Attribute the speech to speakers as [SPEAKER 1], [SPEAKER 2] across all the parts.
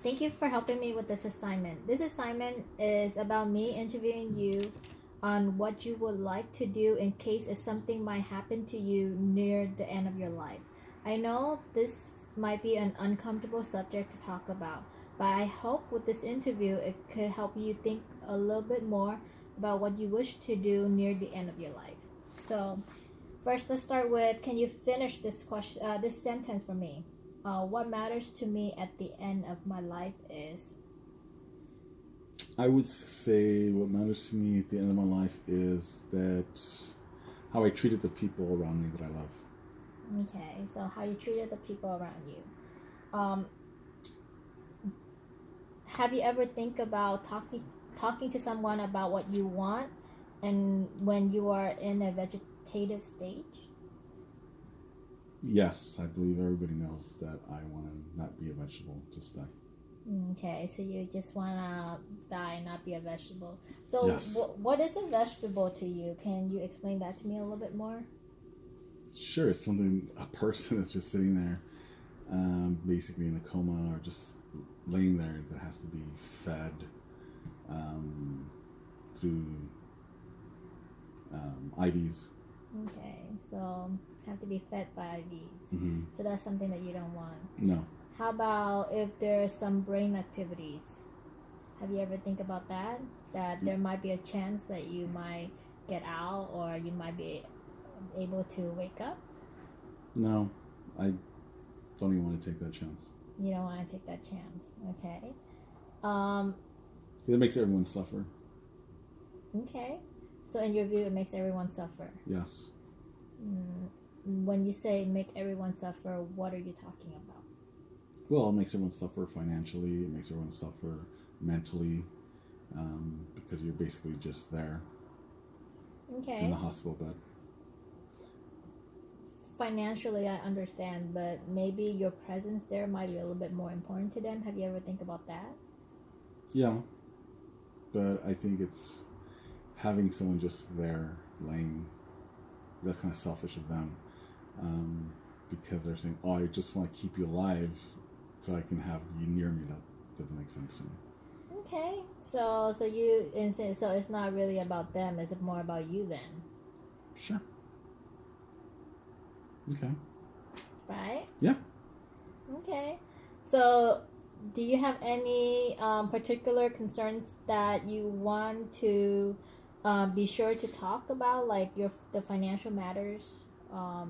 [SPEAKER 1] Thank you for helping me with this assignment. This assignment is about me interviewing you on what you would like to do in case if something might happen to you near the end of your life. I know this might be an uncomfortable subject to talk about, but I hope with this interview it could help you think a little bit more about what you wish to do near the end of your life. So, first, let's start with, can you finish this sentence for me? What matters to me at the end of my life is.
[SPEAKER 2] I would say what matters to me at the end of my life is that how I treated the people around me that I love.
[SPEAKER 1] Okay, so how you treated the people around you. Have you ever think about talking to someone about what you want, and when you are in a vegetative stage?
[SPEAKER 2] Yes, I believe everybody knows that I want to not be a vegetable, just die.
[SPEAKER 1] Okay, so you just want to die, not be a vegetable. So
[SPEAKER 2] Yes.
[SPEAKER 1] what is a vegetable to you? Can you explain that to me a little bit more?
[SPEAKER 2] Sure, it's something, a person that's just sitting there, basically in a coma or just laying there that has to be fed through IVs.
[SPEAKER 1] Okay, so have to be fed by IVs.
[SPEAKER 2] Mm-hmm.
[SPEAKER 1] So that's something that you don't want.
[SPEAKER 2] No.
[SPEAKER 1] How about if there's some brain activities? Have you ever think about that? That there might be a chance that you might get out or you might be able to wake up?
[SPEAKER 2] No, I don't even want to take that chance.
[SPEAKER 1] You don't want to take that chance. Okay.
[SPEAKER 2] It makes everyone suffer.
[SPEAKER 1] Okay. So in your view, it makes everyone suffer.
[SPEAKER 2] Yes.
[SPEAKER 1] When you say make everyone suffer, what are you talking about?
[SPEAKER 2] Well, it makes everyone suffer financially. It makes everyone suffer mentally, because you're basically just there.
[SPEAKER 1] Okay.
[SPEAKER 2] In the hospital bed.
[SPEAKER 1] Financially, I understand, but maybe your presence there might be a little bit more important to them. Have you ever think about that?
[SPEAKER 2] Yeah, but I think it's having someone just there laying. That's kind of selfish of them, because they're saying, "Oh, I just want to keep you alive, so I can have you near me." That doesn't make sense to me.
[SPEAKER 1] Okay, so it's not really about them. It's more about you then.
[SPEAKER 2] Sure. Okay.
[SPEAKER 1] Right?
[SPEAKER 2] Yeah.
[SPEAKER 1] Okay. So, do you have any particular concerns that you want to be sure to talk about, like the financial matters?
[SPEAKER 2] What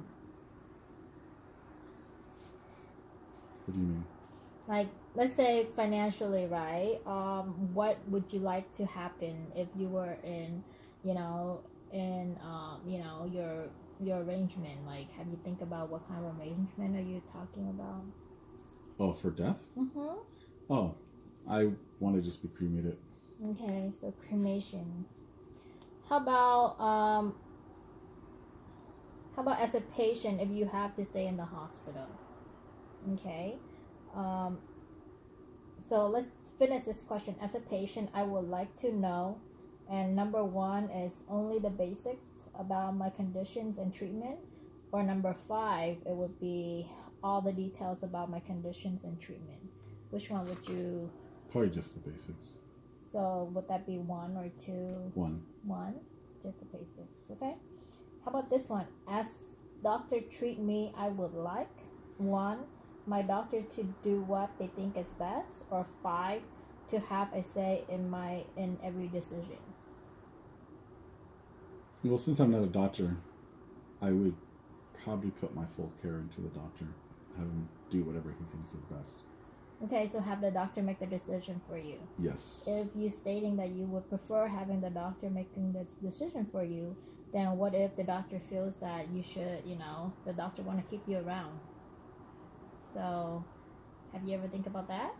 [SPEAKER 2] do you mean?
[SPEAKER 1] Like, let's say financially, right? What would you like to happen if you were in, your arrangement? Like, have you think about what kind of arrangement are you talking about?
[SPEAKER 2] Oh, for death?
[SPEAKER 1] Mm-hmm.
[SPEAKER 2] Oh, I want to just be cremated.
[SPEAKER 1] Okay, so cremation. How about as a patient if you have to stay in the hospital? Okay. So let's finish this question. As a patient, I would like to know, and number one is only the basics about my conditions and treatment, or number 5, it would be all the details about my conditions and treatment. Which one would you?
[SPEAKER 2] Probably just the basics.
[SPEAKER 1] So would that be 1 or 2?
[SPEAKER 2] 1.
[SPEAKER 1] 1, just the basics. Okay. How about this one? As doctor treat me, I would like 1, my doctor to do what they think is best, or 5, to have a say in every decision.
[SPEAKER 2] Well, since I'm not a doctor, I would probably put my full care into the doctor, have him do whatever he thinks is best.
[SPEAKER 1] Okay, so have the doctor make the decision for you.
[SPEAKER 2] Yes.
[SPEAKER 1] If you stating that you would prefer having the doctor making this decision for you, then what if the doctor feels that you should, the doctor want to keep you around? So, have you ever think about that?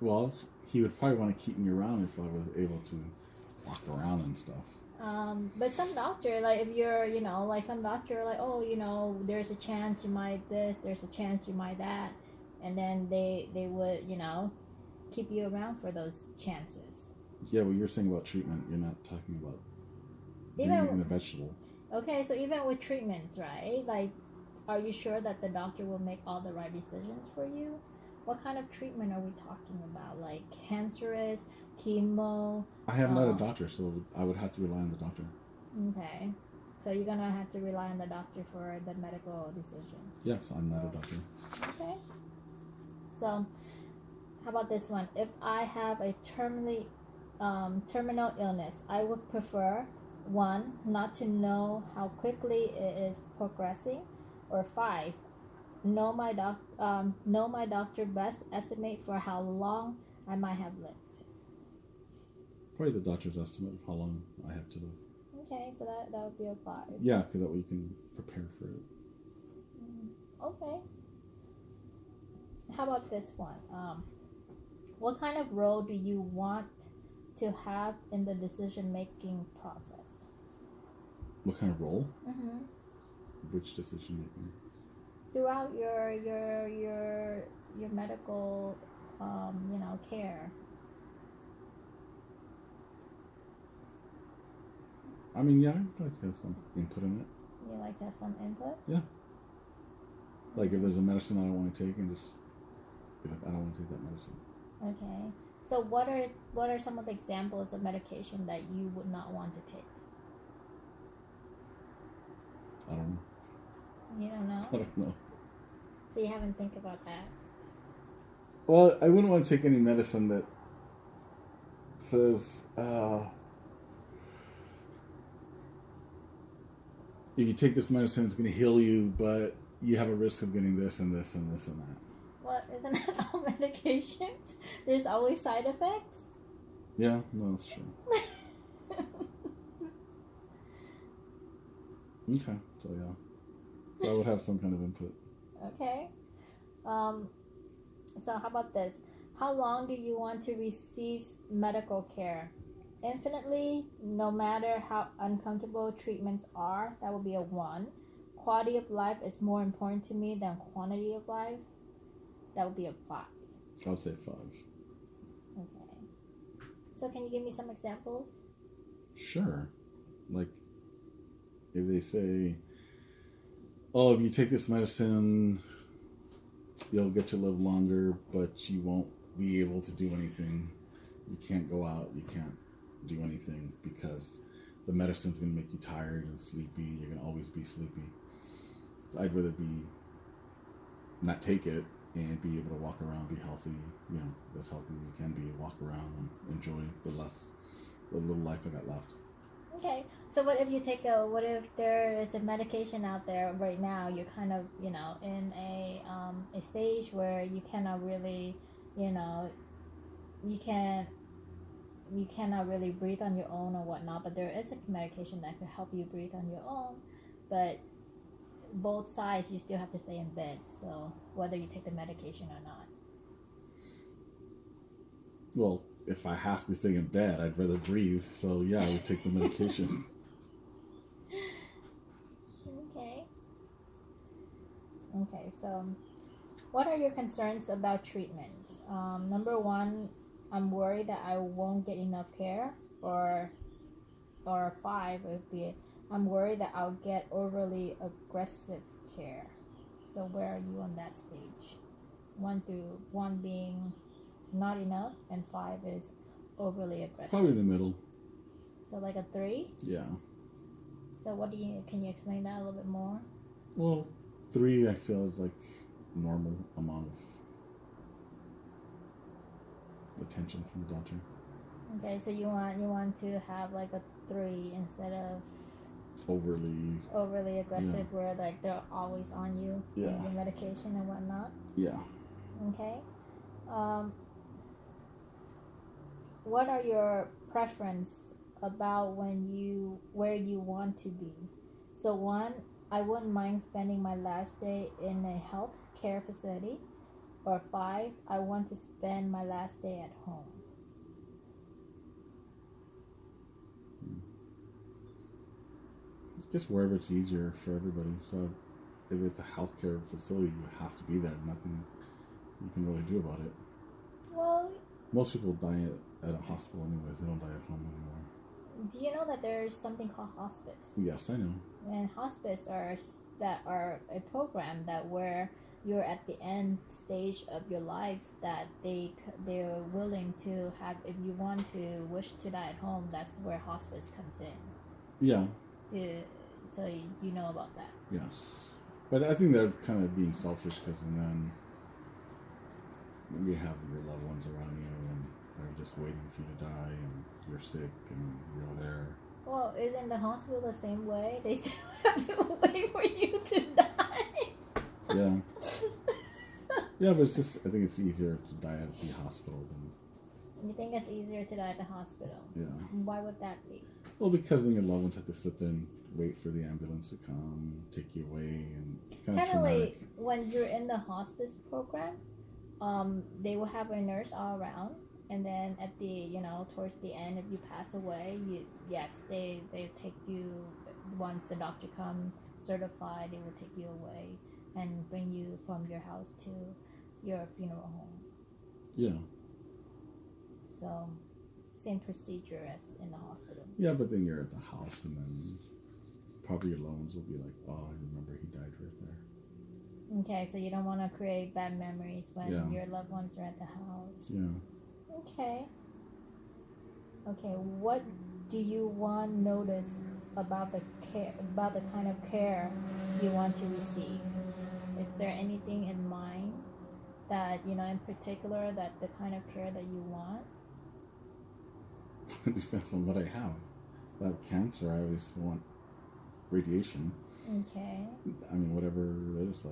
[SPEAKER 2] Well, he would probably want to keep me around if I was able to walk around and stuff.
[SPEAKER 1] But some doctor, like if you're, like some doctor, like, oh, there's a chance you might this, there's a chance you might that, and then they would, keep you around for those chances.
[SPEAKER 2] Yeah, well, you're saying about treatment. You're not talking about being a vegetable.
[SPEAKER 1] Okay, so even with treatments, right? Like, are you sure that the doctor will make all the right decisions for you? What kind of treatment are we talking about? Like cancerous, chemo?
[SPEAKER 2] I have not a doctor, so I would have to rely on the doctor.
[SPEAKER 1] Okay. So you're gonna have to rely on the doctor for the medical decision.
[SPEAKER 2] Yes, I'm not a doctor.
[SPEAKER 1] Okay. So, how about this one? If I have a terminal illness, I would prefer 1, not to know how quickly it is progressing, or 5, know my doctor best estimate for how long I might have lived.
[SPEAKER 2] Probably the doctor's estimate of how long I have to live.
[SPEAKER 1] Okay, so that would be a 5.
[SPEAKER 2] Yeah, because that way you can prepare for it.
[SPEAKER 1] Okay. How about this one? What kind of role do you want to have in the decision-making process?
[SPEAKER 2] What kind of role?
[SPEAKER 1] Mm-hmm.
[SPEAKER 2] Which decision making?
[SPEAKER 1] Throughout your medical, care.
[SPEAKER 2] I mean, yeah, I'd like to have some input in it.
[SPEAKER 1] You like to have some input?
[SPEAKER 2] Yeah. Like if there's a medicine I don't want to take, and just be like, I don't want to take that medicine.
[SPEAKER 1] Okay. So what are some of the examples of medication that you would not want to take?
[SPEAKER 2] I don't know.
[SPEAKER 1] You don't know?
[SPEAKER 2] I don't know.
[SPEAKER 1] So you haven't think about that?
[SPEAKER 2] Well, I wouldn't want to take any medicine that says, if you take this medicine, it's going to heal you, but you have a risk of getting this and this and this and that.
[SPEAKER 1] Well, isn't that all medications? There's always side effects?
[SPEAKER 2] Yeah, no, that's true. Okay, so yeah. So I would have some kind of input.
[SPEAKER 1] Okay. So how about this? How long do you want to receive medical care? Infinitely, no matter how uncomfortable treatments are, that would be a 1. Quality of life is more important to me than quantity of life. That would be a 5.
[SPEAKER 2] I would say 5.
[SPEAKER 1] Okay. So can you give me some examples?
[SPEAKER 2] Sure. Like, if they say, oh, if you take this medicine, you'll get to live longer, but you won't be able to do anything. You can't go out. You can't do anything because the medicine's going to make you tired and sleepy. You're going to always be sleepy. So I'd rather not take it and be able to walk around, be healthy, as healthy as you can be, walk around and enjoy the little life I got left.
[SPEAKER 1] Okay, so what if there is a medication out there right now, you're kind of, in a stage where you cannot really, you cannot really breathe on your own or whatnot, but there is a medication that could help you breathe on your own, but both sides, you still have to stay in bed, so whether you take the medication or not.
[SPEAKER 2] Well, if I have to stay in bed, I'd rather breathe, so yeah, I would take the medication.
[SPEAKER 1] Okay, so what are your concerns about treatments? Number 1, I'm worried that I won't get enough care, or 5 would be, I'm worried that I'll get overly aggressive care. So where are you on that stage? 1 being not enough, and 5 is overly aggressive.
[SPEAKER 2] Probably in the middle.
[SPEAKER 1] So like a 3?
[SPEAKER 2] Yeah.
[SPEAKER 1] So can you explain that a little bit more?
[SPEAKER 2] Well, 3 I feel is like normal amount of attention from the doctor.
[SPEAKER 1] Okay, so you want to have like a 3 instead of overly aggressive, where like they're always on you, the medication and whatnot.
[SPEAKER 2] Yeah.
[SPEAKER 1] Okay. What are your preference about where you want to be? So 1, I wouldn't mind spending my last day in a health care facility, or 5, I want to spend my last day at home.
[SPEAKER 2] Just wherever it's easier for everybody. So if it's a healthcare facility, you have to be there. Nothing you can really do about it.
[SPEAKER 1] Well,
[SPEAKER 2] most people die at a hospital anyways. They don't die at home anymore.
[SPEAKER 1] Do you know that there's something called hospice?
[SPEAKER 2] Yes, I know.
[SPEAKER 1] And hospice are a program that where you're at the end stage of your life, that they're willing to have, if you want to wish to die at home, that's where hospice comes in.
[SPEAKER 2] Yeah.
[SPEAKER 1] So you know about that.
[SPEAKER 2] Yes. But I think they're kind of being selfish, because then you have your loved ones around you and they're just waiting for you to die, and you're sick and you're there.
[SPEAKER 1] Well, isn't the hospital the same way? They still have to wait for you to die.
[SPEAKER 2] Yeah. Yeah, but it's just, I think it's easier to die at the hospital than...
[SPEAKER 1] You think it's easier to die at the hospital?
[SPEAKER 2] Yeah.
[SPEAKER 1] Why would that be?
[SPEAKER 2] Well, because then your loved ones have to sit there and wait for the ambulance to come, take you away, and it's kind of traumatic.
[SPEAKER 1] Like when you're in the hospice program, they will have a nurse all around, and then at the, towards the end, if you pass away, they take you, once the doctor comes certified, they will take you away and bring you from your house to your funeral home.
[SPEAKER 2] Yeah.
[SPEAKER 1] So, same procedure as in the hospital.
[SPEAKER 2] Yeah, but then you're at the house, and then probably your loved ones will be like, oh, I remember he died right there.
[SPEAKER 1] Okay, so you don't want to create bad memories when your loved ones are at the house.
[SPEAKER 2] Yeah.
[SPEAKER 1] Okay. Okay, what do you want notice about the care, about the kind of care you want to receive? Is there anything in mind that, in particular, that the kind of care that you want?
[SPEAKER 2] It depends on what I have. If I have cancer, I always want radiation.
[SPEAKER 1] Okay.
[SPEAKER 2] I mean, whatever it is, I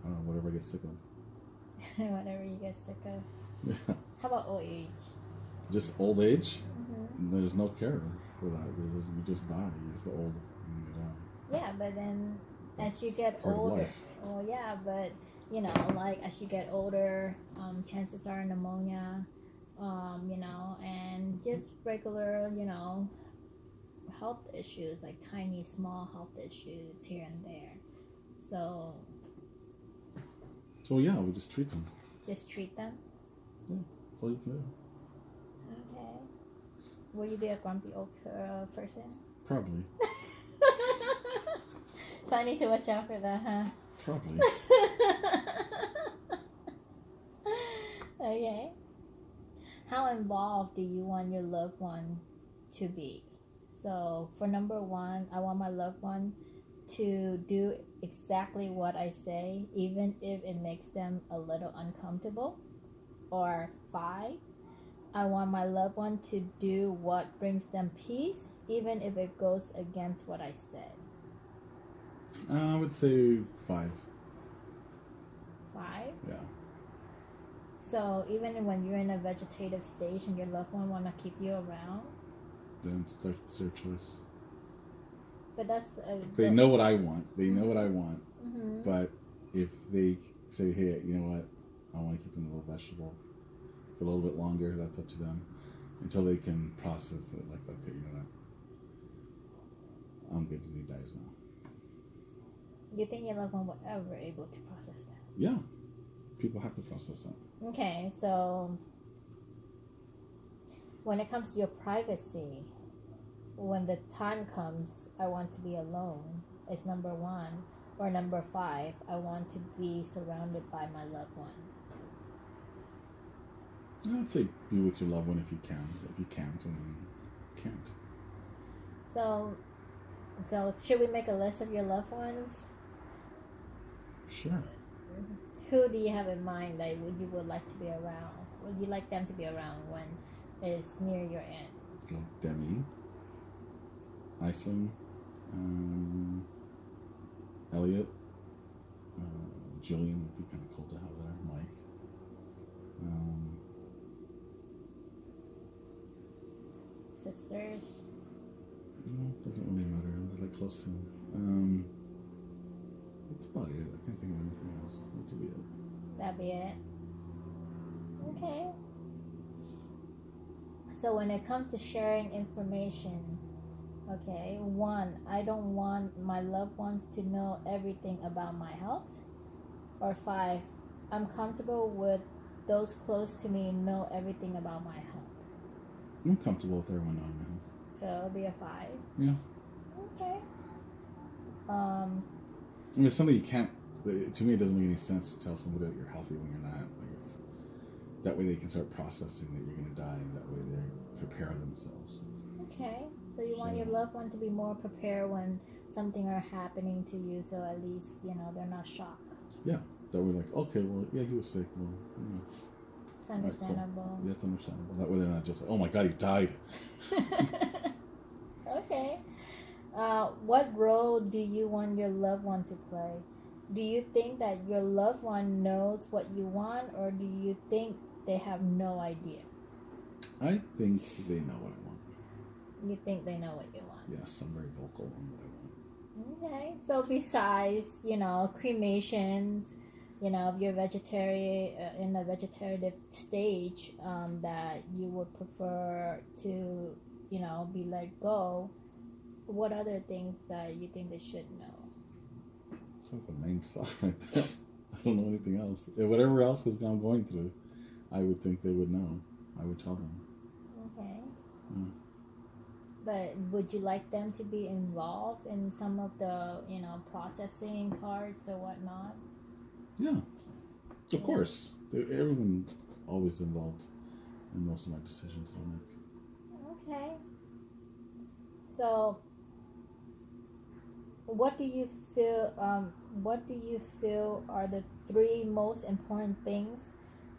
[SPEAKER 2] don't know, whatever I get sick of.
[SPEAKER 1] Whatever you get sick of.
[SPEAKER 2] Yeah.
[SPEAKER 1] How about old age?
[SPEAKER 2] Just old age?
[SPEAKER 1] Mm-hmm.
[SPEAKER 2] There's no care for that. You just die. You just get old and you die.
[SPEAKER 1] Yeah, but then
[SPEAKER 2] That's
[SPEAKER 1] as you get
[SPEAKER 2] part of
[SPEAKER 1] older,
[SPEAKER 2] life.
[SPEAKER 1] well, yeah, but like as you get older, chances are pneumonia, and just regular, health issues, like tiny, small health issues here and there. So
[SPEAKER 2] yeah, we just treat them.
[SPEAKER 1] just treat them.
[SPEAKER 2] Yeah, that's all you can do.
[SPEAKER 1] Okay. Will you be a grumpy old person?
[SPEAKER 2] Probably.
[SPEAKER 1] So I need to watch out for that, huh?
[SPEAKER 2] Probably.
[SPEAKER 1] Okay. How involved do you want your loved one to be? So for number 1, I want my loved one to do exactly what I say, even if it makes them a little uncomfortable. Or 5, I want my loved one to do what brings them peace, even if it goes against what I said.
[SPEAKER 2] I would say 5.
[SPEAKER 1] 5?
[SPEAKER 2] Yeah.
[SPEAKER 1] So even when you're in a vegetative stage and your loved one want to keep you around,
[SPEAKER 2] Then that's their choice.
[SPEAKER 1] but that's
[SPEAKER 2] They know what I want. They know what I want.
[SPEAKER 1] Mm-hmm.
[SPEAKER 2] But if they say, hey, you know what, I want to keep them a little vegetable for a little bit longer, that's up to them. Until they can process it, like, okay, you know what, I'm good, he dies now.
[SPEAKER 1] You think your loved one will ever able to process that?
[SPEAKER 2] Yeah, people have to process that.
[SPEAKER 1] Okay, so when it comes to your privacy, when the time comes, I want to be alone, is number 1. Or number 5, I want to be surrounded by my loved one.
[SPEAKER 2] I would say be with your loved one if you can. If you can't, then you can't.
[SPEAKER 1] So should we make a list of your loved ones?
[SPEAKER 2] Sure.
[SPEAKER 1] Who do you have in mind that you would like to be around? Would you like them to be around when it's near your end?
[SPEAKER 2] Like Demi, Isom, Elliot, Jillian would be kind of cool to have there. Mike.
[SPEAKER 1] Sisters?
[SPEAKER 2] No, doesn't really matter. They're like close to him. That's about it. I can't think of anything else. That's be it.
[SPEAKER 1] That'd be it. Okay. So when it comes to sharing information, okay, 1, I don't want my loved ones to know everything about my health. Or 5, I'm comfortable with those close to me know everything about my health.
[SPEAKER 2] I'm comfortable with everyone knowing my health.
[SPEAKER 1] So it'll be a 5.
[SPEAKER 2] Yeah.
[SPEAKER 1] Okay.
[SPEAKER 2] I mean, it's something you can't To me, it doesn't make any sense to tell somebody that you're healthy when you're not. Like, that way they can start processing that you're going to die, and that way they prepare themselves.
[SPEAKER 1] Okay, so you want your loved one to be more prepared when something are happening to you, so at least they're not shocked.
[SPEAKER 2] Yeah, that way, like, okay, well, yeah, he was sick. Well,
[SPEAKER 1] it's understandable.
[SPEAKER 2] Right, cool. Yeah, it's understandable. That way they're not just like, oh my God, he died.
[SPEAKER 1] Okay. What role do you want your loved one to play? Do you think that your loved one knows what you want, or do you think they have no idea?
[SPEAKER 2] I think they know what I want.
[SPEAKER 1] You think they know what you want?
[SPEAKER 2] Yes, I'm very vocal on what I want.
[SPEAKER 1] Okay. So besides, cremations, if you're vegetarian in a vegetative stage, that you would prefer to, be let go. What other things that you think they should know?
[SPEAKER 2] That's the main stuff right there. I don't know anything else. Whatever else is I'm going through, I would think they would know. I would tell them.
[SPEAKER 1] Okay.
[SPEAKER 2] Yeah.
[SPEAKER 1] But would you like them to be involved in some of the, processing parts or whatnot?
[SPEAKER 2] Yeah, of course. Everyone's always involved in most of my decisions that I make.
[SPEAKER 1] Okay. So, what do you feel? What do you feel are the three most important things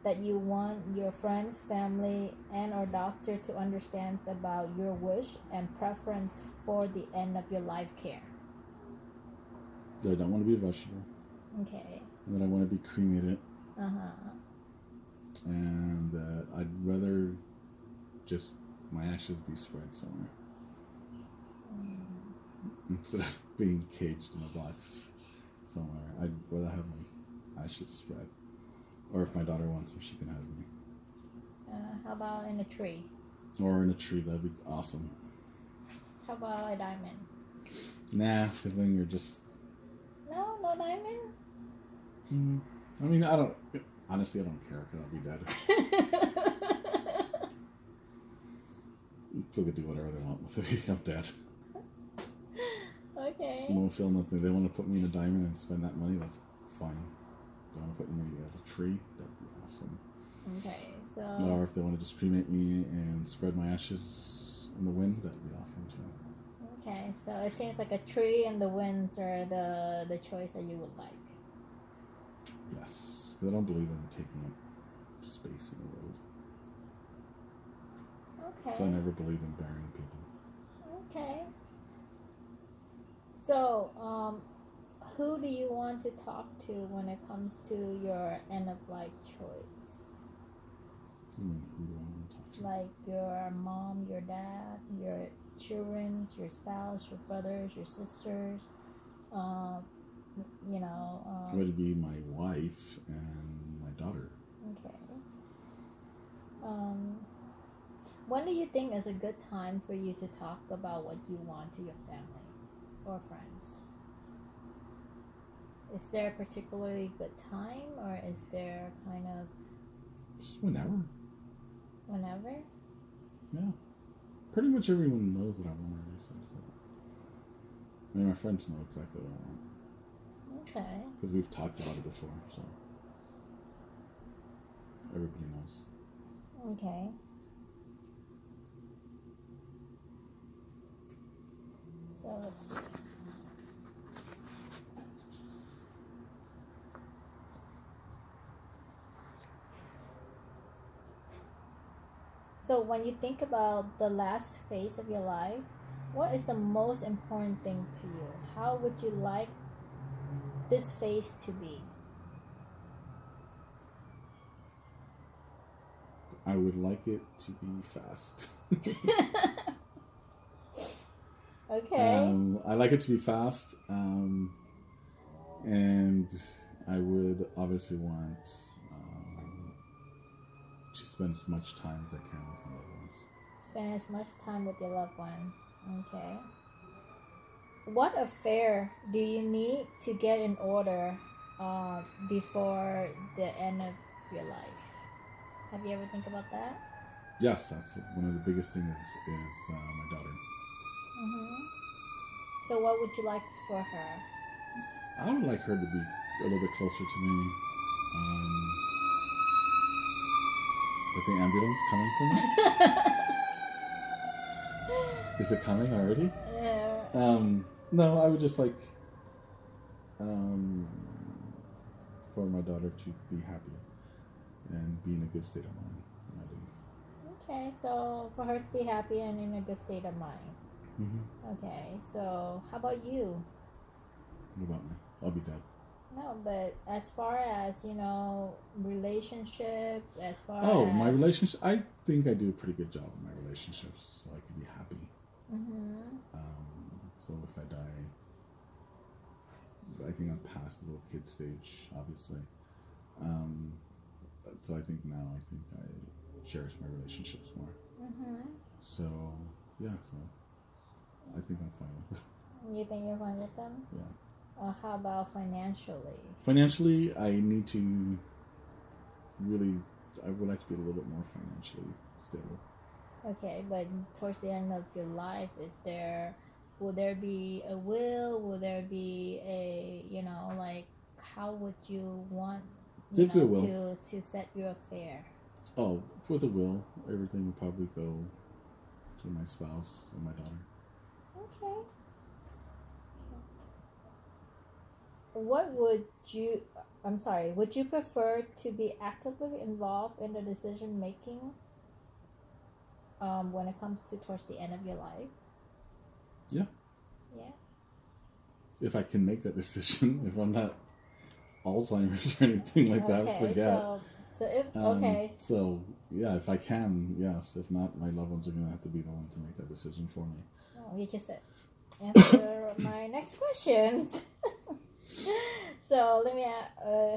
[SPEAKER 1] that you want your friends, family, and/or doctor to understand about your wish and preference for the end of your life care?
[SPEAKER 2] That I don't want to be a vegetable.
[SPEAKER 1] Okay.
[SPEAKER 2] And that I want to be cremated.
[SPEAKER 1] Uh-huh.
[SPEAKER 2] And that I'd rather just my ashes be spread somewhere. Instead of being caged in a box somewhere. I'd rather have my ashes spread. Or if my daughter wants them, she can have me.
[SPEAKER 1] How about in a tree?
[SPEAKER 2] Or in a tree, that'd be awesome.
[SPEAKER 1] How about a diamond?
[SPEAKER 2] Nah, because then you're just...
[SPEAKER 1] No diamond?
[SPEAKER 2] I mean, honestly, I don't care because I'll be dead. People can do whatever they want with me. I'm dead.
[SPEAKER 1] Okay.
[SPEAKER 2] I won't feel nothing. They want to put me in a diamond and spend that money, that's fine. They want to put me as a tree, that'd be awesome.
[SPEAKER 1] Okay, so...
[SPEAKER 2] Or if they want to just cremate me and spread my ashes in the wind, that'd be awesome too.
[SPEAKER 1] Okay, so it seems like a tree and the winds are the choice that you would like.
[SPEAKER 2] Yes, because I don't believe in taking up space in the world.
[SPEAKER 1] Okay.
[SPEAKER 2] So I never believed in burying people.
[SPEAKER 1] Okay. So, who do you want to talk to when it comes to your end of life choice?
[SPEAKER 2] Who do I want to talk to?
[SPEAKER 1] Like your mom, your dad, your children, your spouse, your brothers, your sisters.
[SPEAKER 2] It would be my wife and my daughter.
[SPEAKER 1] Okay. When do you think is a good time for you to talk about what you want to your family or friends? Is there a particularly good time, or is there kind of...
[SPEAKER 2] Just whenever.
[SPEAKER 1] Whenever?
[SPEAKER 2] Yeah. Pretty much everyone knows what I want already. So I mean, my friends know exactly what I want.
[SPEAKER 1] Okay.
[SPEAKER 2] Because we've talked about it before, so everybody knows.
[SPEAKER 1] Okay. So let's see. So when you think about the last phase of your life, what is the most important thing to you? How would you like this phase to be?
[SPEAKER 2] I would like it to be fast.
[SPEAKER 1] Okay.
[SPEAKER 2] I like it to be fast, and I would obviously want to spend as much time as I can with my loved ones.
[SPEAKER 1] Spend as much time with your loved one. Okay. What affair do you need to get in order before the end of your life? Have you ever think about that?
[SPEAKER 2] Yes, that's it. One of the biggest things is my daughter.
[SPEAKER 1] Mm-hmm. So what would you like for her?
[SPEAKER 2] I would like her to be a little bit closer to me. Is the ambulance coming for me? Is it coming already? No, I would just like for my daughter to be happy and be in a good state of mind when I leave.
[SPEAKER 1] Okay, so for her to be happy and in a good state of mind.
[SPEAKER 2] Mm-hmm.
[SPEAKER 1] Okay, so how about you?
[SPEAKER 2] What about me? I'll be dead.
[SPEAKER 1] No, but as far as, relationship, as far as...
[SPEAKER 2] my relationship, I think I do a pretty good job in my relationships, so I can be happy.
[SPEAKER 1] Mm-hmm.
[SPEAKER 2] So if I die, I think I'm past the little kid stage, obviously. So I think I cherish my relationships more.
[SPEAKER 1] Mm-hmm.
[SPEAKER 2] So, yeah, so I think I'm fine with it.
[SPEAKER 1] You think you're fine with them?
[SPEAKER 2] Yeah.
[SPEAKER 1] How about financially?
[SPEAKER 2] Financially, I need to I would like to be a little bit more financially stable.
[SPEAKER 1] Okay, but towards the end of your life, will there be a will? Will there be a, how would you want, to set your affair?
[SPEAKER 2] Oh, with a will, everything would probably go to my spouse and my daughter.
[SPEAKER 1] Okay. Would you prefer to be actively involved in the decision making when it comes to towards the end of your life?
[SPEAKER 2] Yeah.
[SPEAKER 1] Yeah.
[SPEAKER 2] If I can make that decision, if I'm not Alzheimer's or anything like that, forget.
[SPEAKER 1] So
[SPEAKER 2] if I can, yes. If not, my loved ones are going to have to be the ones to make that decision for me.
[SPEAKER 1] Oh, you just said answer my next question. So let me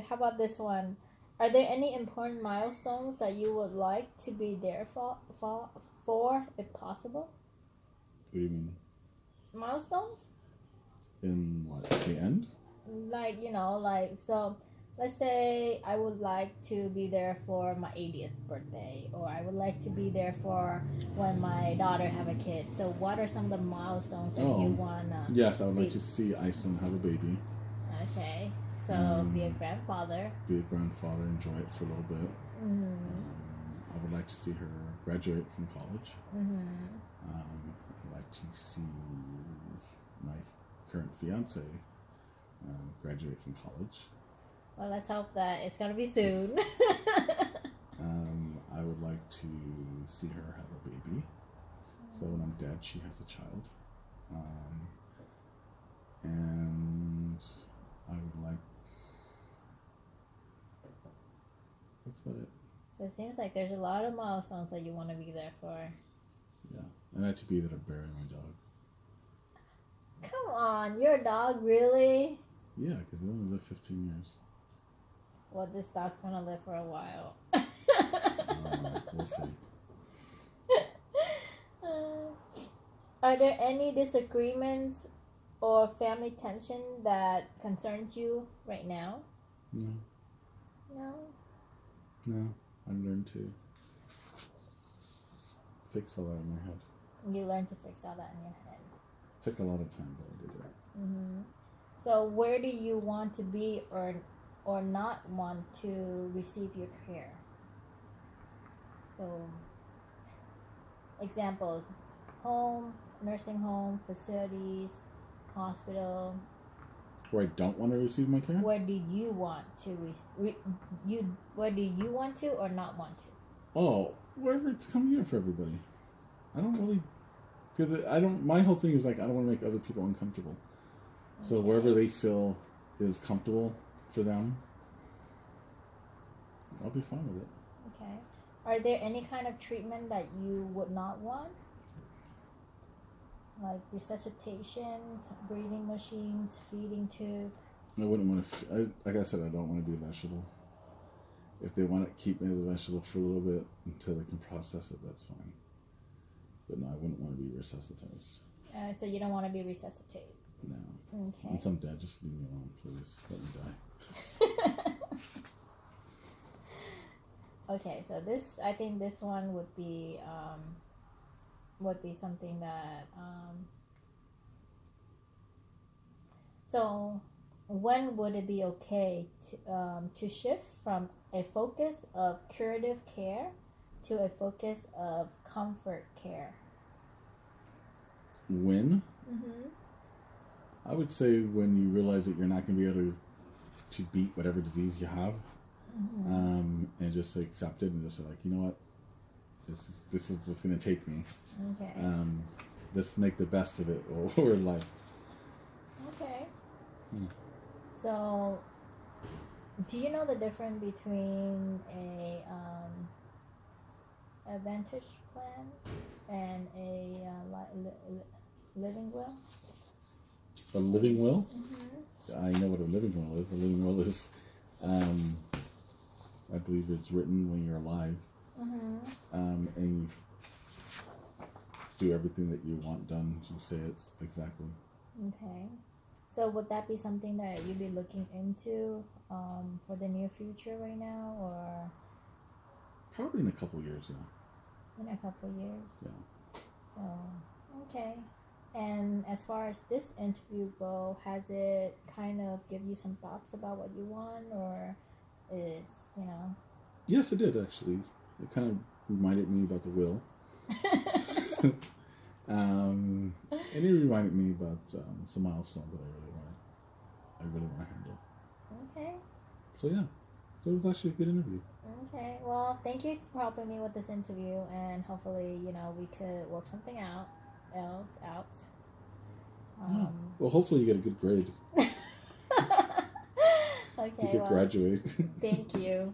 [SPEAKER 1] how about this one? Are there any important milestones that you would like to be there for if possible?
[SPEAKER 2] What do you mean?
[SPEAKER 1] Milestones?
[SPEAKER 2] In what? At the end?
[SPEAKER 1] So let's say I would like to be there for my 80th birthday, or I would like to be there for when my daughter have a kid. So what are some of the milestones that you wanna?
[SPEAKER 2] Yes, I would like to see Iceland have a baby.
[SPEAKER 1] Okay, so be a grandfather.
[SPEAKER 2] Be a grandfather, enjoy it for a little bit.
[SPEAKER 1] Mm-hmm.
[SPEAKER 2] I would like to see her graduate from college.
[SPEAKER 1] Mm-hmm.
[SPEAKER 2] I'd like to see my current fiance graduate from college.
[SPEAKER 1] Well, let's hope that it's gonna be soon.
[SPEAKER 2] I would like to see her have a baby, so when I'm dead, she has a child. And I would like. That's about it.
[SPEAKER 1] So it seems like there's a lot of milestones that you want to be there for.
[SPEAKER 2] Yeah, and I like to be there to bury my dog.
[SPEAKER 1] Come on, your dog, really?
[SPEAKER 2] Yeah, because they only live 15 years.
[SPEAKER 1] Well, this dog's gonna live for a while.
[SPEAKER 2] We'll see.
[SPEAKER 1] Are there any disagreements or family tension that concerns you right now?
[SPEAKER 2] No.
[SPEAKER 1] No?
[SPEAKER 2] No, I've learned to fix all that in my head.
[SPEAKER 1] You learn to fix all that in your head.
[SPEAKER 2] Took a lot of time, but I did it.
[SPEAKER 1] Mm-hmm. So where do you want to be or not want to receive your care? So examples: home, nursing home, facilities, hospital.
[SPEAKER 2] Where I don't want to receive my care?
[SPEAKER 1] Where do you want to where do you want to or not want to?
[SPEAKER 2] Oh, wherever it's convenient for everybody. I don't really, because my whole thing is like, I don't want to make other people uncomfortable. So
[SPEAKER 1] Okay.
[SPEAKER 2] wherever they feel is comfortable for them, I'll be fine with it.
[SPEAKER 1] Okay. Are there any kind of treatment that you would not want? Like resuscitations, breathing machines, feeding tube?
[SPEAKER 2] I wouldn't want to, like I said, I don't want to be a vegetable. If they want to keep me as a vegetable for a little bit until they can process it, that's fine. But no, I wouldn't want to be resuscitated.
[SPEAKER 1] So you don't want to be resuscitated?
[SPEAKER 2] No.
[SPEAKER 1] Okay.
[SPEAKER 2] Once I'm dead, just leave me alone, please. Let me die.
[SPEAKER 1] Okay, so I think this one would be something that so when would it be okay to shift from a focus of curative care to a focus of comfort care?
[SPEAKER 2] When?
[SPEAKER 1] Mm-hmm.
[SPEAKER 2] I would say when you realize that you're not going to be able to beat whatever disease you have, and just accept it and just say, like, you know what, this is what's going to take me.
[SPEAKER 1] Okay.
[SPEAKER 2] Let's make the best of it or life.
[SPEAKER 1] Okay. So, do you know the difference between a Advantage plan and a living will?
[SPEAKER 2] A living will?
[SPEAKER 1] Mm-hmm.
[SPEAKER 2] I know what a living will is. A living will is, I believe it's written when you're alive, and you do everything that you want done. You say it exactly.
[SPEAKER 1] Okay. So would that be something that you'd be looking into for the near future right now, or
[SPEAKER 2] Probably in a couple of years, yeah.
[SPEAKER 1] in a couple of years?
[SPEAKER 2] Yeah.
[SPEAKER 1] So, okay. And as far as this interview go, has it kind of give you some thoughts about what you want, or is,
[SPEAKER 2] Yes, it did actually. It kind of reminded me about the will. And it reminded me about some milestones that I really want to handle.
[SPEAKER 1] Okay.
[SPEAKER 2] So yeah, so it was actually a good interview.
[SPEAKER 1] Okay. Well, thank you for helping me with this interview, and hopefully, we could work something out.
[SPEAKER 2] Yeah. Well, hopefully you get a good grade.
[SPEAKER 1] Okay.
[SPEAKER 2] You could graduate.
[SPEAKER 1] Thank you.